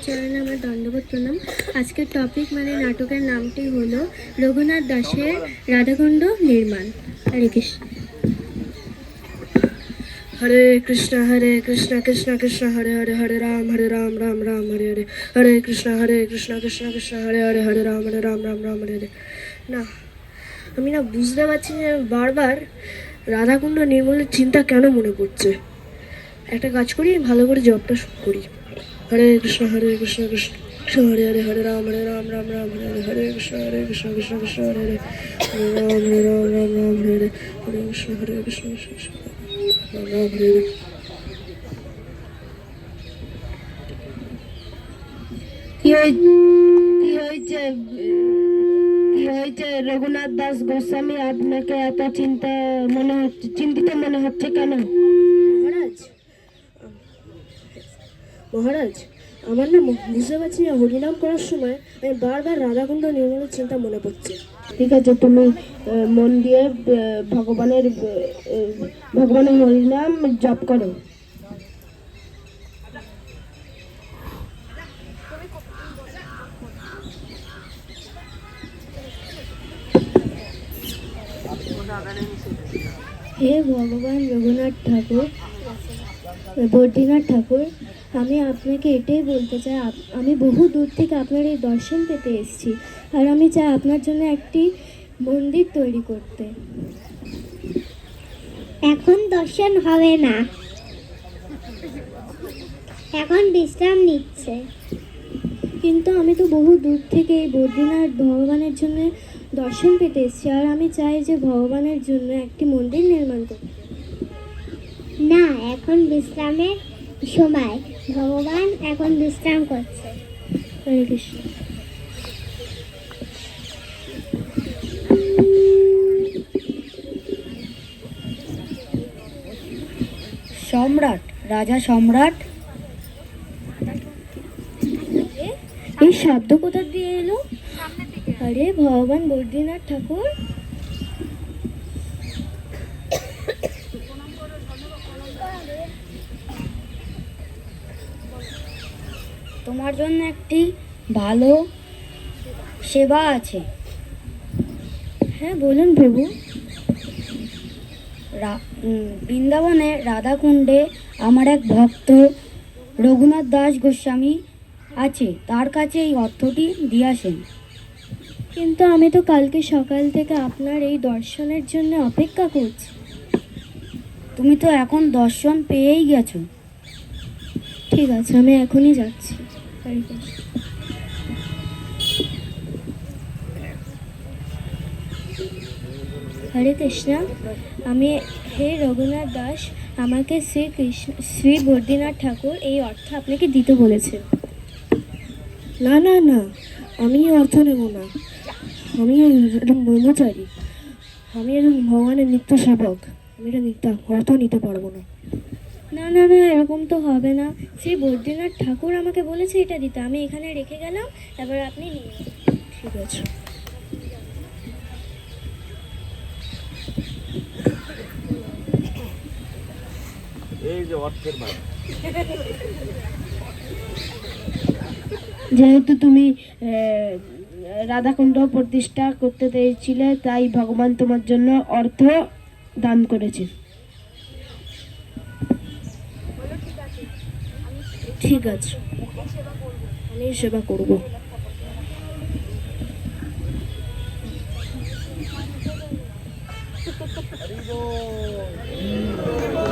চরণে আমার দণ্ডবোধ প্রণাম। আজকের টপিক মানে নাটকের নামটি হলো রঘুনাথ দাসের রাধাকুণ্ড নির্মাণ। হরে কৃষ্ণ। হরে কৃষ্ণ কৃষ্ণ কৃষ্ণ হরে হরে, হরে রাম রাম রাম হরে হরে, হরে কৃষ্ণ কৃষ্ণ কৃষ্ণ হরে হরে, হরে রাম রাম রাম হরে হরে। না, আমি না বুঝতে পারছি যে বারবার রাধাকুণ্ড নির্মলের চিন্তা কেন মনে পড়ছে। একটা কাজ করি, ভালো করে জবটা করি। হরে কৃষ্ণ কৃষ্ণ কৃষ্ণ হরে হরে, হরে রাম রাম রাম হরে হরে, হরে কৃষ্ণ কৃষ্ণ কৃষ্ণ হরে হরে, হরে রাম রাম রাম হরে হরে, হরে কৃষ্ণ কৃষ্ণ কৃষ্ণ রাম হরে হরে। কি হয়েছে রঘুনাথ দাস গোস্বামী, আপনাকে এত চিন্তিত মনে হচ্ছে কেন? মহারাজ, আমার না বুঝতে পারছি না, হরিনাম করার সময় আমি বারবার রাধাকুণ্ড নির্মলের চিন্তা মনে পড়ছে। ঠিক আছে, তুমি মন দিয়ে ভগবানের হরিনাম জপ করো। হে ভগবান রঘুনাথ ঠাকুর, বদ্রীনাথ ঠাকুর, আমি আপনাকে এটাই বলতে চাই, আমি বহু দূর থেকে আপনার এই দর্শন পেতে এসেছি, আর আমি চাই আপনার জন্য একটি মন্দির তৈরি করতে। এখন দর্শন হবে না, এখন বিশ্রাম নিচ্ছে। কিন্তু আমি তো বহু দূর থেকে এই বদ্রীনাথ ভগবানের জন্য দর্শন পেতে এসেছি, আর আমি চাই যে ভগবানের জন্য একটি মন্দির নির্মাণ করতে। না, এখন বিশ্রামের সময়, ভগবান এখন বিশ্রাম করছে। হরে কৃষ্ণ। সম্রাট, রাজা সম্রাট, এই শব্দ কোথা দিয়ে এলো? আরে ভগবান বদ্রীনাথ ঠাকুর, তোমার জন্য একটি ভালো সেবা আছে। হ্যাঁ বলুন প্রভু। বৃন্দাবনে রাধাকুণ্ডে আমার এক ভক্ত রঘুনাথ দাস গোস্বামী আছে, তার কাছে এই অর্থটি দিয়ে আসেন। কিন্তু আমি তো কালকে সকাল থেকে আপনার এই দর্শনের জন্য অপেক্ষা করছি। তুমি তো এখন দর্শন পেয়েই গেছো। ঠিক আছে, আমি এখনই যাচ্ছি। হরে কৃষ্ণ। হরে কৃষ্ণ। আমি হে রঘুনাথ দাস, আমাকে শ্রী বদ্রীনাথ ঠাকুর এই অর্থ আপনাকে দিতে বলেছেন। না না না, আমি অর্থ নেব না। আমি একজন ব্রহ্মচারী, আমি একজন ভগবানের নিত্য সেবক, আমি এটা অর্থ নিতে পারবো না। না না না, এরকম তো হবে না। শ্রী বদ্রীনাথ ঠাকুর আমাকে বলেছে এটা দিতে, আমি এখানে রেখে গেলাম, এবার আপনি নিয়ে নিন। ঠিক আছে। এই যে অর্থের মানে, যেহেতু তুমি রাধাকুণ্ড প্রতিষ্ঠা করতে চেয়েছিলে, তাই ভগবান তোমার জন্য অর্থ দান করেছে। ঠিক আছে, আমি সেবা করবো। হরি বল।